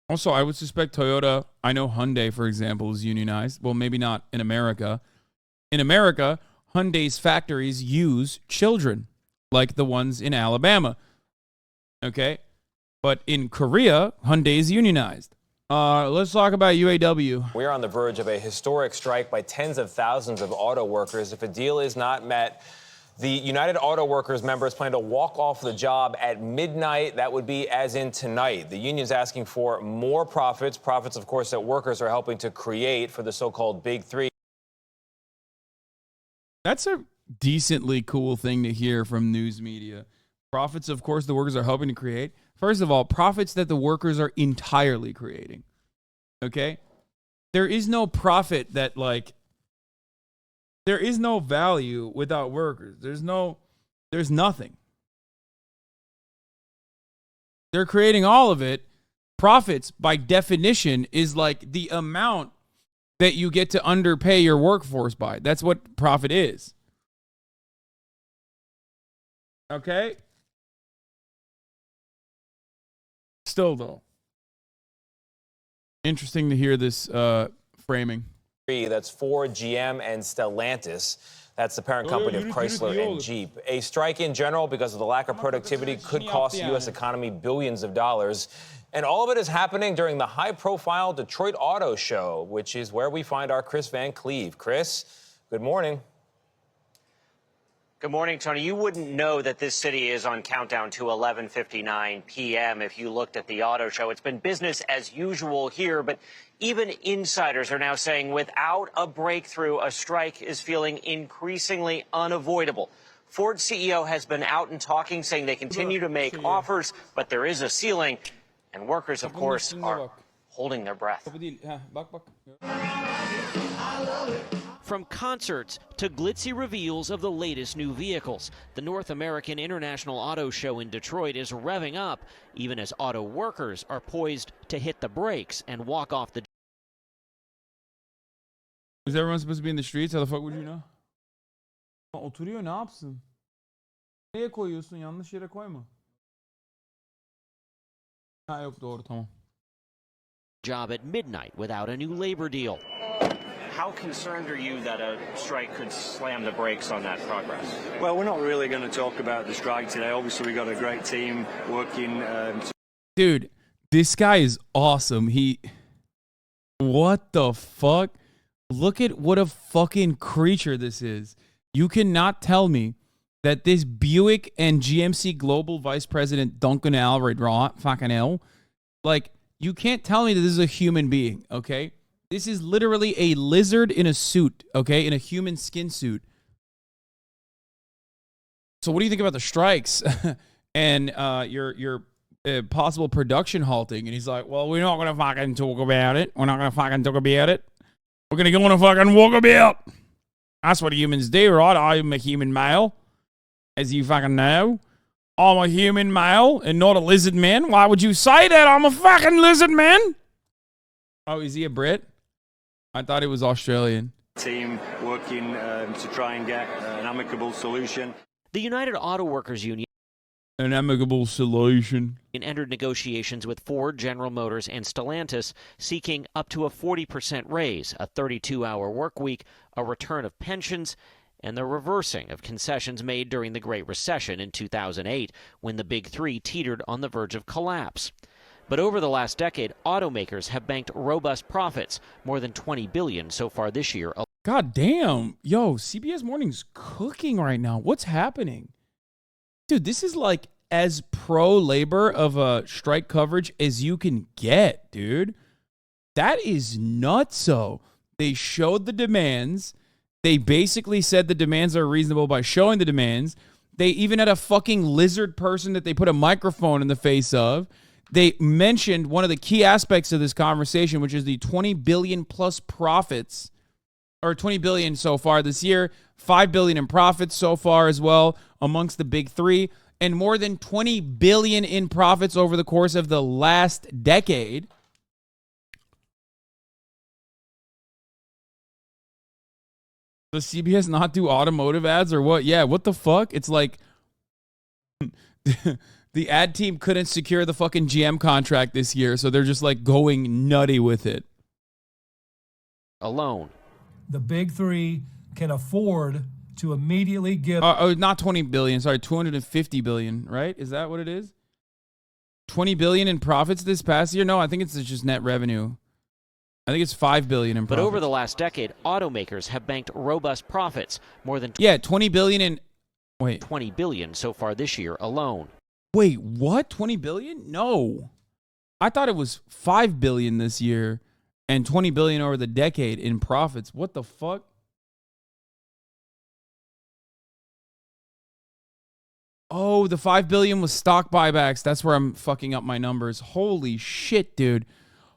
Also, I would suspect Toyota, I know Hyundai, for example, is unionized. Well, maybe not in America. In America, Hyundai's factories use children, like the ones in Alabama. Okay? But in Korea, Hyundai is unionized. Let's talk about UAW. We are on the verge of a historic strike by tens of thousands of auto workers. If a deal is not met, the United Auto Workers members plan to walk off the job at midnight. That would be as in tonight. The union's asking for more profits. Profits, of course, that workers are helping to create for the so-called Big Three. That's a decently cool thing to hear from news media. Profits, of course, the workers are helping to create. First of all, profits that the workers are entirely creating. Okay? There is no profit that, like, there is no value without workers. There's nothing. They're creating all of it. Profits, by definition, is like the amount that you get to underpay your workforce by. That's what profit is. Okay? Still, though, interesting to hear this framing. That's Ford, GM, and Stellantis. That's the parent company of Chrysler and Jeep. A strike in general, because of the lack of productivity, could cost the U.S. economy billions of dollars. And all of it is happening during the high-profile Detroit Auto Show, which is where we find our Chris Van Cleve. Chris, good morning. Good morning, Tony. You wouldn't know that this city is on countdown to 11:59 p.m. if you looked at the auto show. It's been business as usual here, but even insiders are now saying without a breakthrough, a strike is feeling increasingly unavoidable. Ford CEO has been out and talking, saying they continue to make offers, but there is a ceiling, and workers, of course, are holding their breath. From concerts to glitzy reveals of the latest new vehicles, the North American International Auto Show in Detroit is revving up, even as auto workers are poised to hit the brakes and walk off the. Is everyone supposed to be in the streets? How the fuck would you know? Oturuyor, ne yapsın? Nereye koyuyorsun? Yanlış yere koyma. Ha yok, doğru, tamam. Job at midnight without a new labor deal. How concerned are you that a strike could slam the brakes on that progress? Well, we're not really going to talk about the strike today. Obviously, we've got a great team working. Dude, this guy is awesome. What the fuck? Look at what a fucking creature this is. You cannot tell me that this Buick and GMC Global Vice President Duncan Alred, fucking hell, like, you can't tell me that this is a human being, okay? This is literally a lizard in a suit, okay? In a human skin suit. So what do you think about the strikes and your possible production halting? And he's like, well, we're not going to fucking talk about it. We're not going to fucking talk about it. We're going to go on a fucking walkabout. That's what humans do, right? I'm a human male, as you fucking know. I'm a human male and not a lizard man. Why would you say that? I'm a fucking lizard man. Oh, is he a Brit? I thought he was Australian. Team working to try and get an amicable solution. The United Auto Workers Union. An amicable solution. Entered negotiations with Ford, General Motors, and Stellantis, seeking up to a 40% raise, a 32-hour work week, a return of pensions, and the reversing of concessions made during the Great Recession in 2008, when the Big Three teetered on the verge of collapse. But over the last decade, automakers have banked robust profits, more than $20 billion so far this year. God damn. Yo, CBS Morning's cooking right now. What's happening? Dude, this is like as pro-labor of a strike coverage as you can get, dude. That is nutso. They showed the demands. They basically said the demands are reasonable by showing the demands. They even had a fucking lizard person that they put a microphone in the face of. They mentioned one of the key aspects of this conversation, which is the 20 billion plus profits, or 20 billion so far this year, 5 billion in profits so far as well amongst the Big Three, and more than 20 billion in profits over the course of the last decade. Does CBS not do automotive ads or what? Yeah, what the fuck? It's like The ad team couldn't secure the fucking GM contract this year, so they're just like going nutty with it. Alone. The big three can afford to immediately give... not 20 billion, sorry, 250 billion, right? Is that what it is? 20 billion in profits this past year? No, I think it's just net revenue. I think it's 5 billion in profits. But over the last decade, automakers have banked robust profits, more than 20 billion in 20 billion so far this year alone. Wait, what? 20 billion? No. I thought it was 5 billion this year and 20 billion over the decade in profits. What the fuck? Oh, the 5 billion was stock buybacks. That's where I'm fucking up my numbers. Holy shit, dude.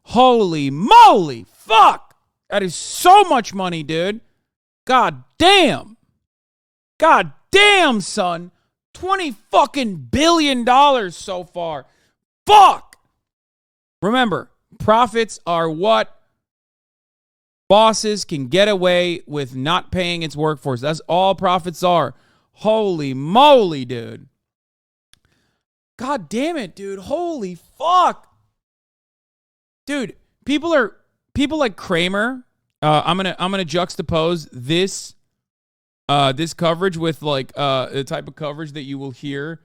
Holy moly. Fuck. That is so much money, dude. God damn. God damn, son. 20 fucking billion dollars so far. Fuck. Remember, profits are what bosses can get away with not paying its workforce. That's all profits are. Holy moly, dude. God damn it, dude. Holy fuck. Dude, people like Kramer. I'm gonna juxtapose this coverage with like the type of coverage that you will hear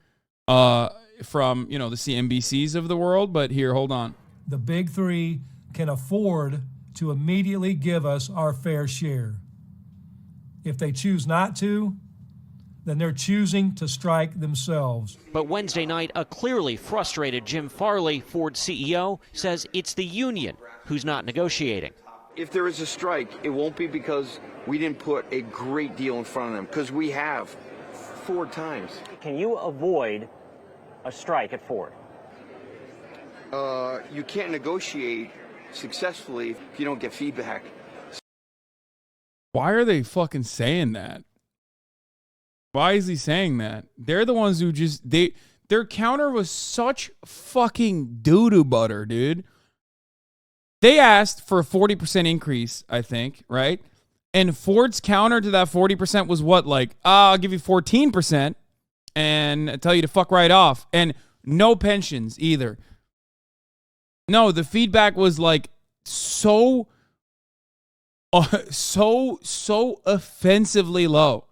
from, you know, the CNBCs of the world. But here, hold on. The big three can afford to immediately give us our fair share. If they choose not to, then they're choosing to strike themselves. But Wednesday night, a clearly frustrated Jim Farley, Ford CEO, says it's the union who's not negotiating. If there is a strike, it won't be because we didn't put a great deal in front of them, because we have 4 times. Can you avoid a strike at Ford? You can't negotiate successfully if you don't get feedback. Why are they fucking saying that? Why is he saying that? They're the ones who just, their counter was such fucking doo-doo butter, dude. They asked for a 40% increase, I think, right? And Ford's counter to that 40% was what? Like, I'll give you 14% and tell you to fuck right off. And no pensions either. No, the feedback was like so offensively low.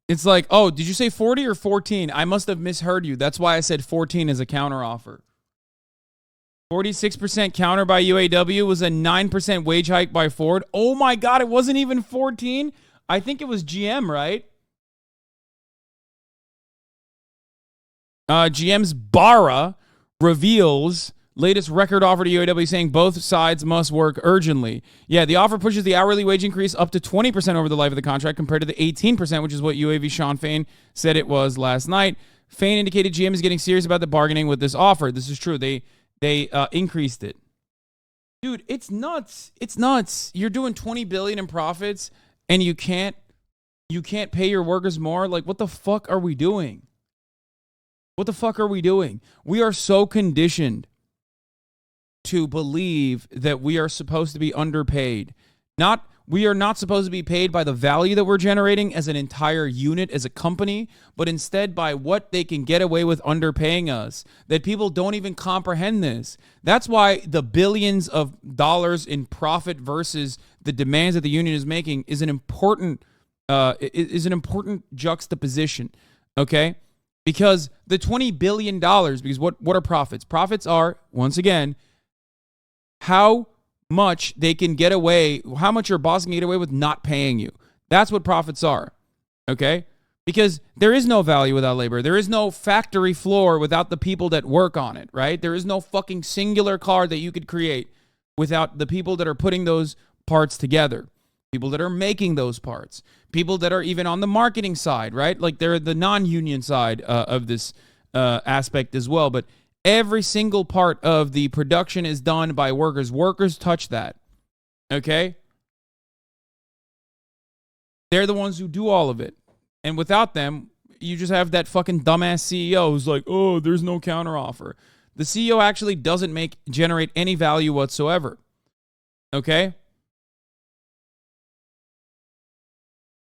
It's like, oh, did you say 40 or 14? I must have misheard you. That's why I said 14 as a counteroffer. 46% counter by UAW was a 9% wage hike by Ford. Oh my God, it wasn't even 14? I think it was GM, right? GM's Barra reveals latest record offer to UAW, saying both sides must work urgently. Yeah, the offer pushes the hourly wage increase up to 20% over the life of the contract compared to the 18%, which is what UAV Sean Fain said it was last night. Fain indicated GM is getting serious about the bargaining with this offer. This is true. They increased it. Dude, it's nuts. It's nuts. You're doing $20 billion in profits and you can't pay your workers more? Like, what the fuck are we doing? What the fuck are we doing? We are so conditioned to believe that we are supposed to be underpaid. We are not supposed to be paid by the value that we're generating as an entire unit, as a company, but instead by what they can get away with underpaying us. That people don't even comprehend this. That's why the billions of dollars in profit versus the demands that the union is making is an important juxtaposition. Okay? Because the $20 billion, because what are profits? Profits are, once again, how much they can get away, how much your boss can get away with not paying you. That's what profits are, okay? Because there is no value without labor. There is no factory floor without the people that work on it, right? There is no fucking singular car that you could create without the people that are putting those parts together. People that are making those parts. People that are even on the marketing side, right? Like they're the non-union side of this aspect as well. But every single part of the production is done by workers. Workers touch that, okay? They're the ones who do all of it. And without them, you just have that fucking dumbass CEO who's like, oh, there's no counteroffer. The CEO actually doesn't generate any value whatsoever, okay?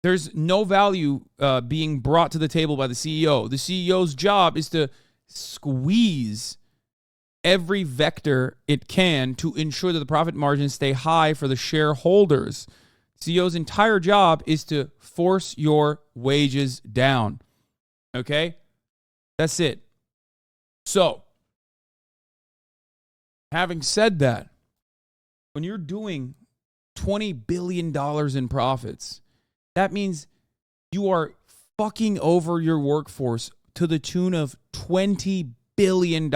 There's no value being brought to the table by the CEO. The CEO's job is to squeeze every vector it can to ensure that the profit margins stay high for the shareholders. CEO's entire job is to force your wages down. Okay? That's it. So, having said that, when you're doing $20 billion in profits, that means you are fucking over your workforce to the tune of $20 billion.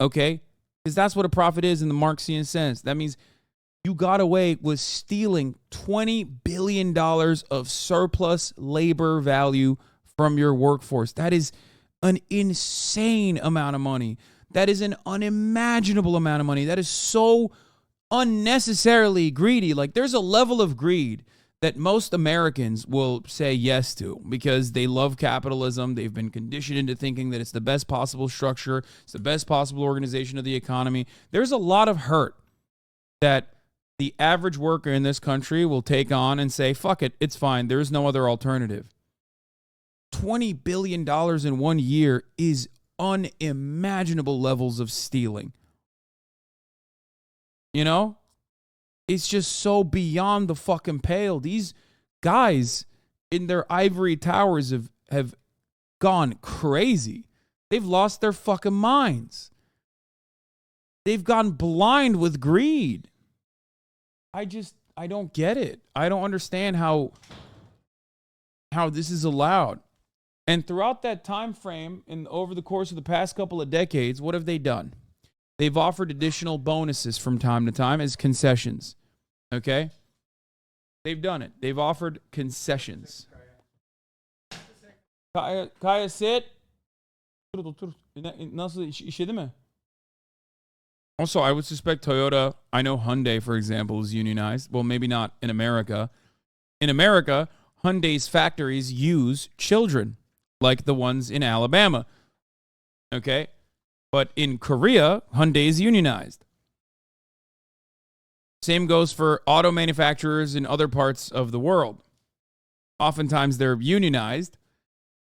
Okay? Because that's what a profit is in the Marxian sense. That means you got away with stealing $20 billion of surplus labor value from your workforce. That is an insane amount of money. That is an unimaginable amount of money. That is so unnecessarily greedy. Like, there's a level of greed that most Americans will say yes to because they love capitalism. They've been conditioned into thinking that it's the best possible structure. It's the best possible organization of the economy. There's a lot of hurt that the average worker in this country will take on and say, fuck it, it's fine. There's no other alternative. $20 billion in 1 year is unimaginable levels of stealing. You know? It's just so beyond the fucking pale. These guys in their ivory towers have gone crazy. They've lost their fucking minds. They've gone blind with greed. I don't get it. I don't understand how this is allowed. And throughout that time frame and over the course of the past couple of decades, what have they done? They've offered additional bonuses from time to time as concessions. Okay? They've done it. They've offered concessions. Kaya sit. Nasıl işedi mi? Also, I would suspect Toyota, I know Hyundai, for example, is unionized. Well, maybe not in America. In America, Hyundai's factories use children, like the ones in Alabama. Okay? But in Korea, Hyundai is unionized. Same goes for auto manufacturers in other parts of the world. Oftentimes they're unionized,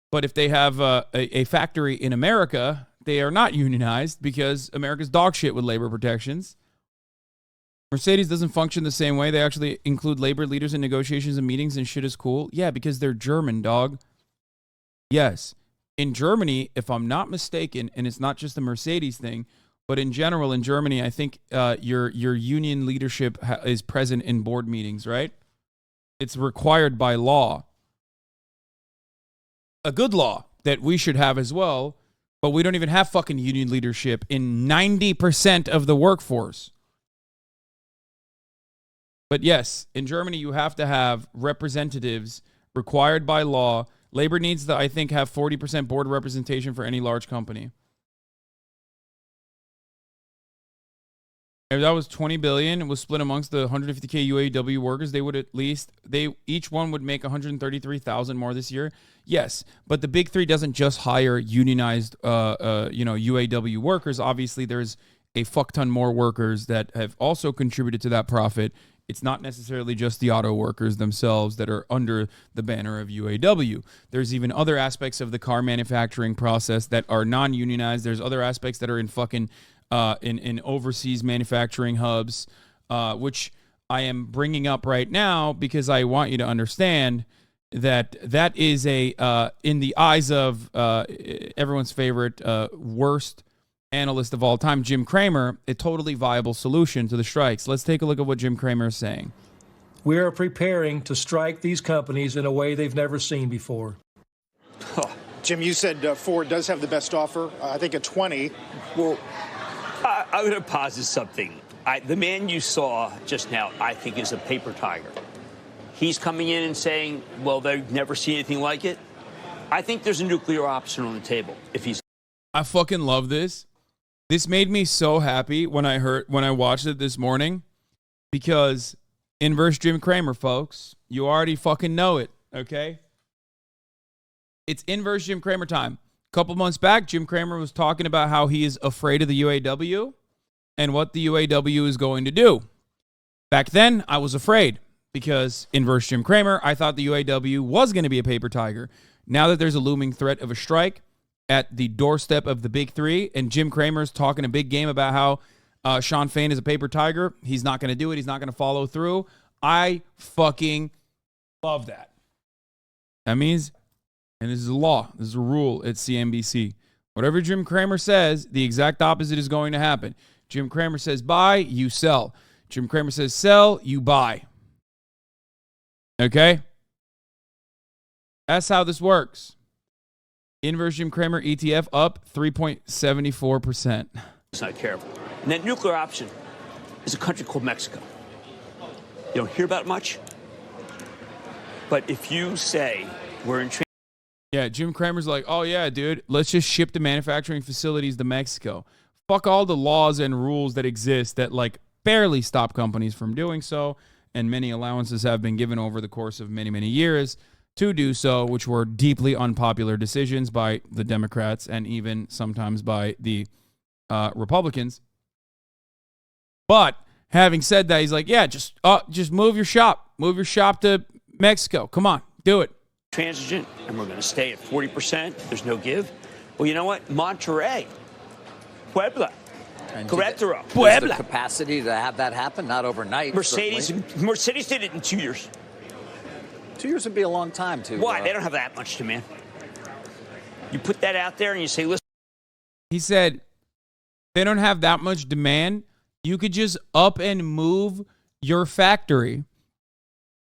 but if they have a factory in America, they are not unionized because America's dog shit with labor protections. Mercedes doesn't function the same way. They actually include labor leaders in negotiations and meetings and shit is cool. Yeah, because they're German, dog. Yes. In Germany, if I'm not mistaken, and it's not just a Mercedes thing, but in general, in Germany, I think your union leadership is present in board meetings, right? It's required by law. A good law that we should have as well, but we don't even have fucking union leadership in 90% of the workforce. But yes, in Germany, you have to have representatives required by law. Labor needs to, I think, have 40% board representation for any large company. If that was $20 billion, it was split amongst the 150K UAW workers, they would each one would make $133,000 more this year. Yes, but the big three doesn't just hire unionized, UAW workers. Obviously, there's a fuck ton more workers that have also contributed to that profit. It's not necessarily just the auto workers themselves that are under the banner of UAW. There's even other aspects of the car manufacturing process that are non-unionized. There's other aspects that are in fucking in overseas manufacturing hubs, which I am bringing up right now because I want you to understand that that is a, in the eyes of everyone's favorite worst analyst of all time, Jim Cramer, a totally viable solution to the strikes. Let's take a look at what Jim Cramer is saying. We are preparing to strike these companies in a way they've never seen before. Jim, you said Ford does have the best offer. I think at 20. Well, I'm going to posit something. The man you saw just now, I think, is a paper tiger. He's coming in and saying, well, they've never seen anything like it. I think there's a nuclear option on the table. If he's, I fucking love this. This made me so happy when I watched it this morning, because inverse Jim Cramer, folks, you already fucking know it, okay? It's inverse Jim Cramer time. A couple months back, Jim Cramer was talking about how he is afraid of the UAW and what the UAW is going to do. Back then, I was afraid. because inverse Jim Cramer, I thought the UAW was going to be a paper tiger. Now that there's a looming threat of a strike at the doorstep of the big three, and Jim Cramer's talking a big game about how Sean Fain is a paper tiger, he's not going to do it. He's not going to follow through. I fucking love that. That means, and this is a law, this is a rule at CNBC. Whatever Jim Cramer says, the exact opposite is going to happen. Jim Cramer says buy, you sell. Jim Cramer says sell, you buy. Okay? That's how this works. Inverse Jim Cramer ETF up 3.74%. It's not careful. And that nuclear option is a country called Mexico. You don't hear about it much. But if you say we're in... Yeah, Jim Cramer's like, oh yeah, dude, let's just ship the manufacturing facilities to Mexico. Fuck all the laws and rules that exist that like barely stop companies from doing so. And many allowances have been given over the course of many, many years to do so, which were deeply unpopular decisions by the Democrats and even sometimes by the Republicans. But having said that, he's like, yeah, just move your shop. Move your shop to Mexico. Come on, do it. Transigent, and we're going to stay at 40%. There's no give. Well, you know what? Monterrey, Puebla, Querétaro, Puebla. The capacity to have that happen, not overnight. Mercedes did it in 2 years. 2 years would be a long time, too. Why? They don't have that much demand. You put that out there and you say, listen. He said, they don't have that much demand. You could just up and move your factory.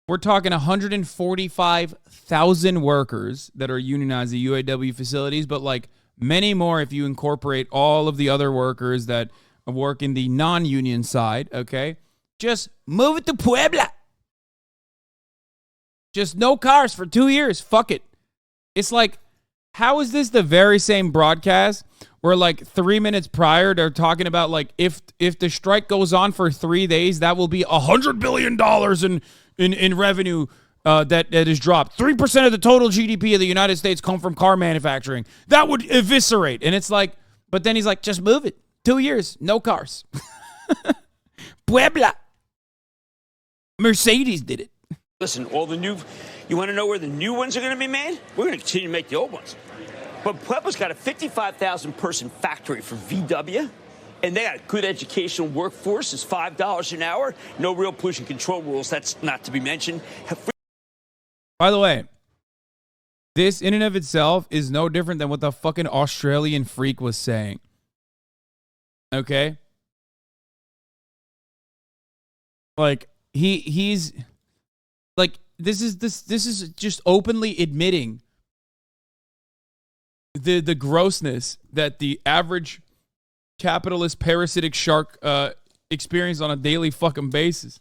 We're talking 145,000 workers that are unionized at UAW facilities, but like many more if you incorporate all of the other workers that work in the non-union side, okay? Just move it to Puebla. Just no cars for 2 years. Fuck it. It's like, how is this the very same broadcast where like 3 minutes prior they're talking about like if the strike goes on for 3 days, that will be $100 billion in revenue that is dropped. 3% of the total GDP of the United States come from car manufacturing. That would eviscerate. And it's like, but then he's like, just move it. 2 years, no cars. Puebla. Mercedes did it. Listen, you want to know where the new ones are going to be made? We're going to continue to make the old ones. But Puebla's got a 55,000 person factory for VW. And they got a good educational workforce. It's $5 an hour. No real pollution control rules. That's not to be mentioned. By the way, this in and of itself is no different than what the fucking Australian freak was saying. Okay? Like, he's like, this is just openly admitting the grossness that the average capitalist parasitic shark experience on a daily fucking basis.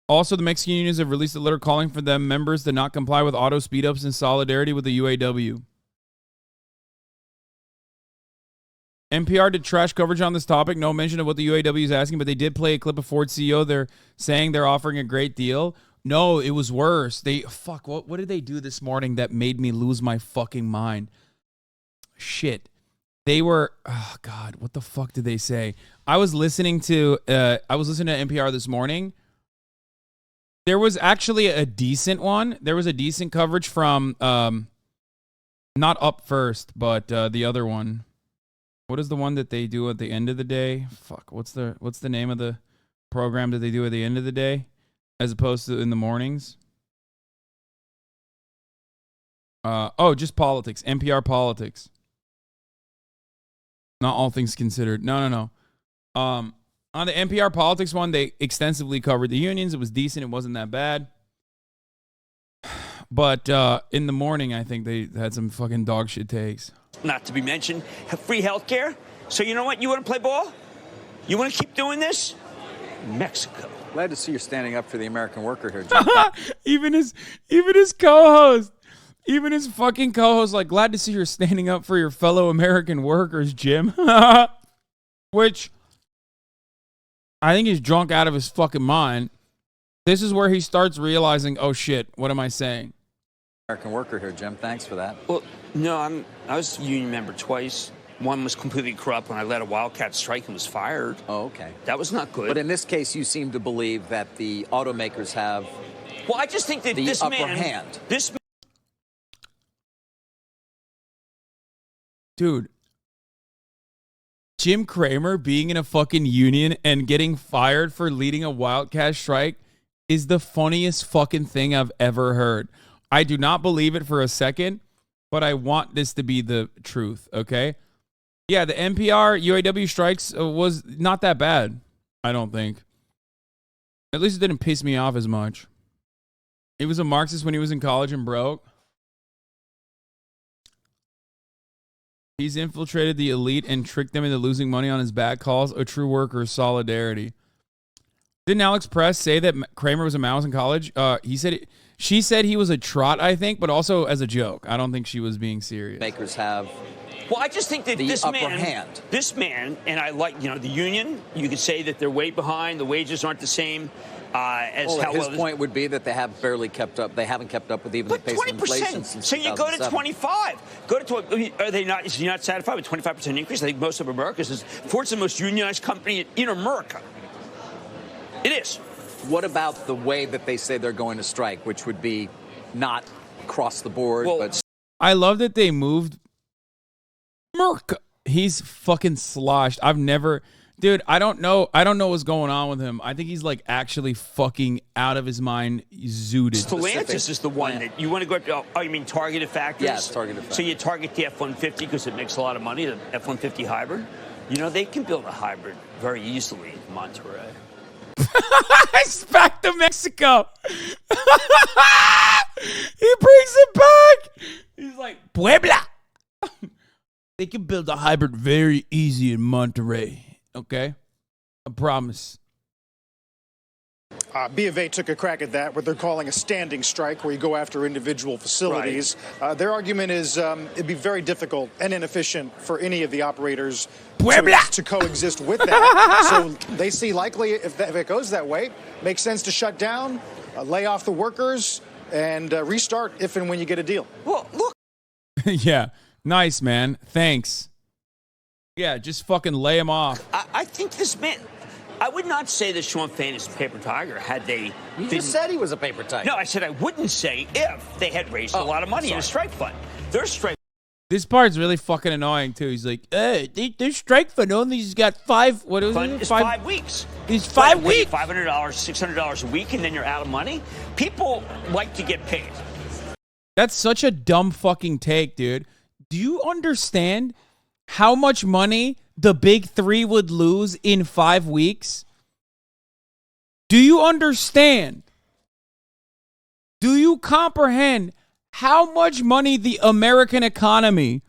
Also, the Mexican unions have released a letter calling for them members to not comply with auto speed-ups in solidarity with the UAW. NPR did trash coverage on this topic. No mention of what the UAW is asking, but they did play a clip of Ford CEO. They're saying they're offering a great deal. No, it was worse. What did they do this morning that made me lose my fucking mind? Shit. They were, oh God, what the fuck did they say? I was listening to NPR this morning. There was actually a decent one. There was a decent coverage from, not Up First, but the other one. What is the one that they do at the end of the day? Fuck, what's the name of the program that they do at the end of the day, as opposed to in the mornings? Just politics. NPR Politics. Not All Things Considered. No. On the NPR Politics one, they extensively covered the unions. It was decent. It wasn't that bad. But in the morning, I think they had some fucking dog shit takes. Not to be mentioned, have free health care. So you know what? You want to play ball? You want to keep doing this? Mexico. Glad to see you're standing up for the American worker here, Jim. Even his co-host. Even his fucking co-host, like, glad to see you're standing up for your fellow American workers, Jim. Which I think he's drunk out of his fucking mind. This is where he starts realizing, oh shit, what am I saying? American worker here, Jim. Thanks for that. Well, no, I was a union member twice. One was completely corrupt when I led a wildcat strike and was fired. Oh, okay. That was not good. But in this case, you seem to believe that the automakers have well, I just think that the this upper man, hand. this Dude, Jim Cramer being in a fucking union and getting fired for leading a wildcat strike is the funniest fucking thing I've ever heard. I do not believe it for a second, but I want this to be the truth, okay? Yeah, the NPR UAW strikes was not that bad, I don't think. At least it didn't piss me off as much. He was a Marxist when he was in college and broke. He's infiltrated the elite and tricked them into losing money on his bad calls. A true worker's solidarity. Didn't Alex Press say that Kramer was a Maoist in college? She said he was a trot, I think, but also as a joke. I don't think she was being serious. Makers have. Well, I just think that the this upper man, hand. this man, and I like, you know, the union. You could say that they're way behind. The wages aren't the same as Well, how his well. point would be that they have barely kept up. They haven't kept up with even the pace of inflation since So you go to 2007. 25. Go to are they not? Is he not satisfied with 25% increase? I think most of America is. Ford's the most unionized company in America. It is. What about the way that they say they're going to strike, which would be not across the board, Well, but I love that they moved Merc. He's fucking sloshed. I've never, dude, I don't know what's going on with him. I think he's like actually fucking out of his mind, zooted. Stellantis is the one that you want to go up. Oh, you mean targeted factories? Yes, targeted factories. So you target the F-150 because it makes a lot of money, the F-150 hybrid. You know, they can build a hybrid very easily in Monterey. It's back to Mexico. He brings it back. He's like, Puebla. They can build a hybrid very easy in Monterey. Okay? I promise. B of A took a crack at that, what they're calling a standing strike, where you go after individual facilities. Their argument is it'd be very difficult and inefficient for any of the operators to coexist with that. So they see likely, if it goes that way, makes sense to shut down, lay off the workers, and restart if and when you get a deal. Well, look. Yeah. Nice, man. Thanks. Yeah, just fucking lay him off. I think this man. I would not say that Sean Fain is a paper tiger had they. you just said he was a paper tiger. No, I said I wouldn't say if they had raised a lot of money in a strike fund. Their strike. This part's really fucking annoying, too. He's like, hey, their strike fund only's got what is it? It's 5 weeks. It's 5 weeks. $500, $600 a week, and then you're out of money. People like to get paid. That's such a dumb fucking take, dude. Do you understand how much money the big three would lose in 5 weeks? Do you understand? Do you comprehend how much money the American economy,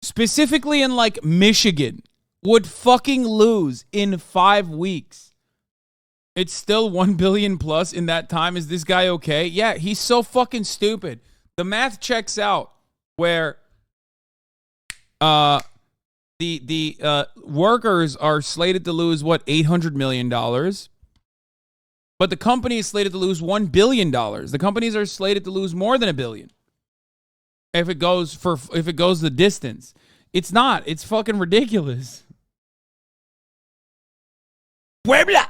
specifically in like Michigan, would fucking lose in 5 weeks? It's still 1 billion plus in that time. Is this guy okay? Yeah, he's so fucking stupid. The math checks out where the workers are slated to lose $800 million, but the company is slated to lose $1 billion. The companies are slated to lose more than $1 billion if it goes the distance. It's not. It's fucking ridiculous. Puebla.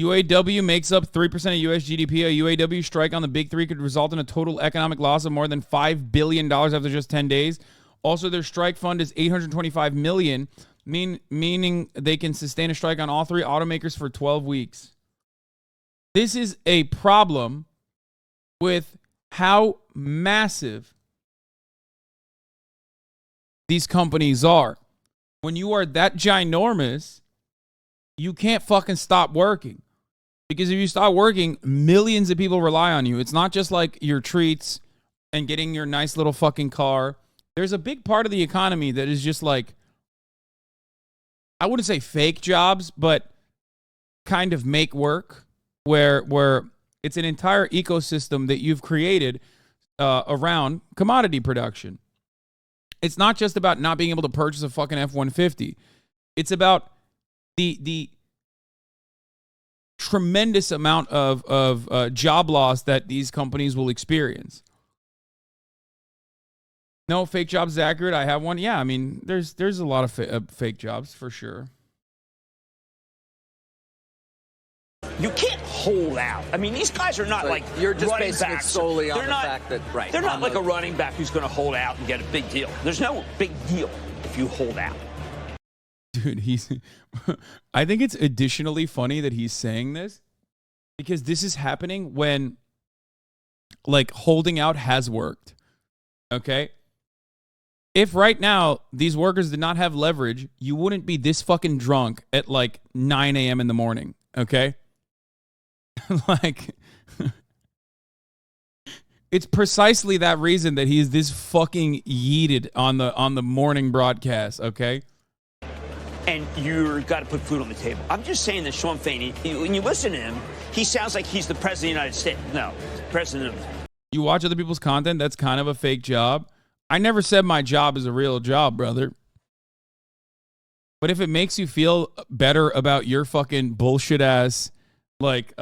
UAW makes up 3% of U.S. GDP. A UAW strike on the big three could result in a total economic loss of more than $5 billion after just 10 days. Also, their strike fund is $825 million, meaning they can sustain a strike on all three automakers for 12 weeks. This is a problem with how massive these companies are. When you are that ginormous, you can't fucking stop working. Because if you stop working, millions of people rely on you. It's not just like your treats and getting your nice little fucking car. There's a big part of the economy that is just like, I wouldn't say fake jobs, but kind of make work, where it's an entire ecosystem that you've created around commodity production. It's not just about not being able to purchase a fucking F-150. It's about the tremendous amount of job loss that these companies will experience. No, fake jobs is accurate. I have one. Yeah, I mean, there's a lot of fake jobs for sure. You can't hold out. I mean, these guys are not like you're just running basing backs. it solely on They're the not, fact that they're not like a running back who's going to hold out and get a big deal. There's no big deal if you hold out. Dude, I think it's additionally funny that he's saying this because this is happening when like holding out has worked. Okay? If right now these workers did not have leverage, you wouldn't be this fucking drunk at like 9 a.m. in the morning. Okay? Like, it's precisely that reason that he's this fucking yeeted on the morning broadcast. Okay? And you've got to put food on the table. I'm just saying that Sean Fahey, when you listen to him, he sounds like he's the president of the United States. No, president of... You watch other people's content, that's kind of a fake job. I never said my job is a real job, brother. But if it makes you feel better about your fucking bullshit ass, like,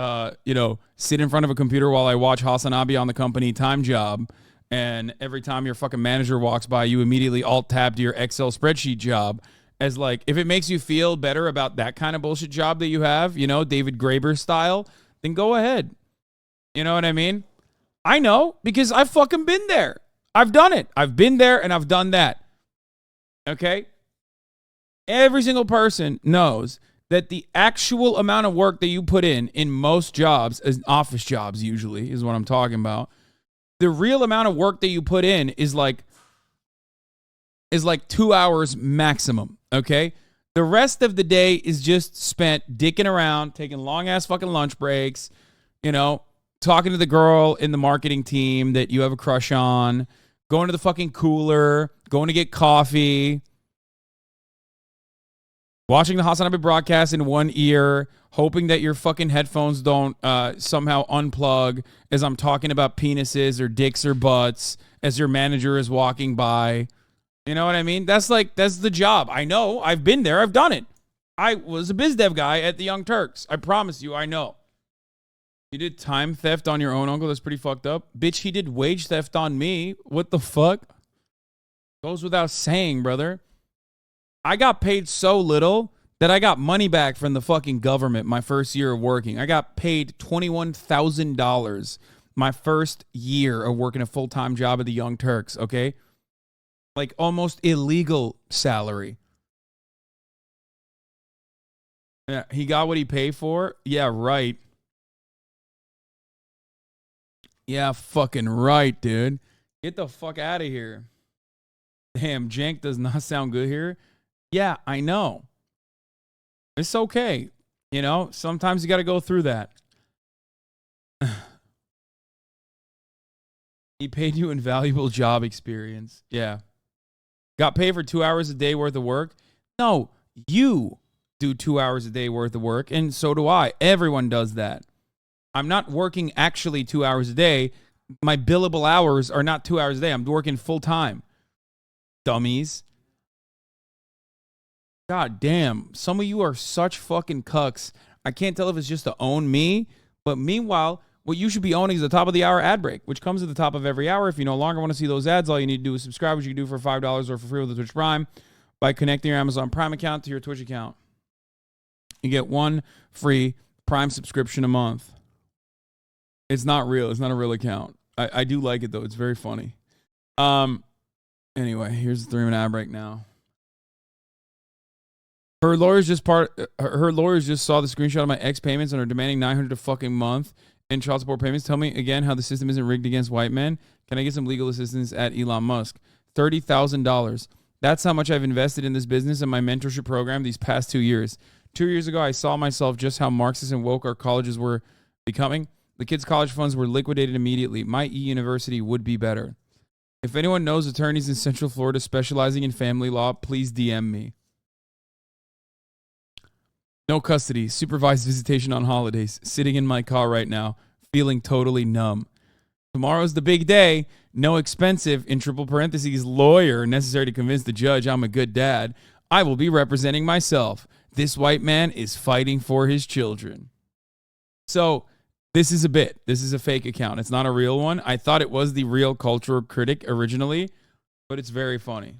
sit in front of a computer while I watch HasanAbi on the company time job, and every time your fucking manager walks by, you immediately alt-tab to your Excel spreadsheet job, as like, if it makes you feel better about that kind of bullshit job that you have, David Graeber style, then go ahead. You know what I mean? I know, because I've fucking been there. I've done it. I've been there and I've done that. Okay? Every single person knows that the actual amount of work that you put in most jobs, as office jobs usually is what I'm talking about, the real amount of work that you put in is like 2 hours maximum, okay? The rest of the day is just spent dicking around, taking long-ass fucking lunch breaks, talking to the girl in the marketing team that you have a crush on, going to the fucking cooler, going to get coffee, watching the HasanAbi broadcast in one ear, hoping that your fucking headphones don't somehow unplug as I'm talking about penises or dicks or butts as your manager is walking by. You know what I mean? That's the job. I know. I've been there. I've done it. I was a biz dev guy at the Young Turks. I promise you, I know. You did time theft on your own uncle? That's pretty fucked up. Bitch, he did wage theft on me. What the fuck? Goes without saying, brother. I got paid so little that I got money back from the fucking government my first year of working. I got paid $21,000 my first year of working a full-time job at the Young Turks, okay? Like almost illegal salary. Yeah, he got what he paid for? Yeah, right. Yeah, fucking right, dude. Get the fuck out of here. Damn, jank does not sound good here. Yeah, I know. It's okay. Sometimes you got to go through that. He paid you invaluable job experience. Yeah. Got paid for 2 hours a day worth of work? No, you do 2 hours a day worth of work, and so do I. Everyone does that. I'm not working actually 2 hours a day. My billable hours are not 2 hours a day. I'm working full time. Dummies. God damn. Some of you are such fucking cucks. I can't tell if it's just to own me, but meanwhile, what you should be owning is the top of the hour ad break, which comes at the top of every hour. If you no longer want to see those ads, all you need to do is subscribe, which you can do for $5 or for free with the Twitch Prime by connecting your Amazon Prime account to your Twitch account. You get one free Prime subscription a month. It's not real. It's not a real account. I do like it, though. It's very funny. Anyway, here's the 3-minute ad break now. Her lawyers just saw the screenshot of my ex payments and are demanding $900 a fucking month in child support payments. Tell me again how the system isn't rigged against white men. Can I get some legal assistance at Elon Musk? $30,000. That's how much I've invested in this business and my mentorship program these past 2 years. 2 years ago, I saw myself just how Marxist and woke our colleges were becoming. The kids' college funds were liquidated immediately. My e-university would be better. If anyone knows attorneys in Central Florida specializing in family law, please DM me. No custody, supervised visitation on holidays, sitting in my car right now, feeling totally numb. Tomorrow's the big day. No expensive, in triple parentheses, lawyer necessary to convince the judge I'm a good dad. I will be representing myself. This white man is fighting for his children. So, this is a bit. This is a fake account. It's not a real one. I thought it was the real cultural critic originally. but it's very funny.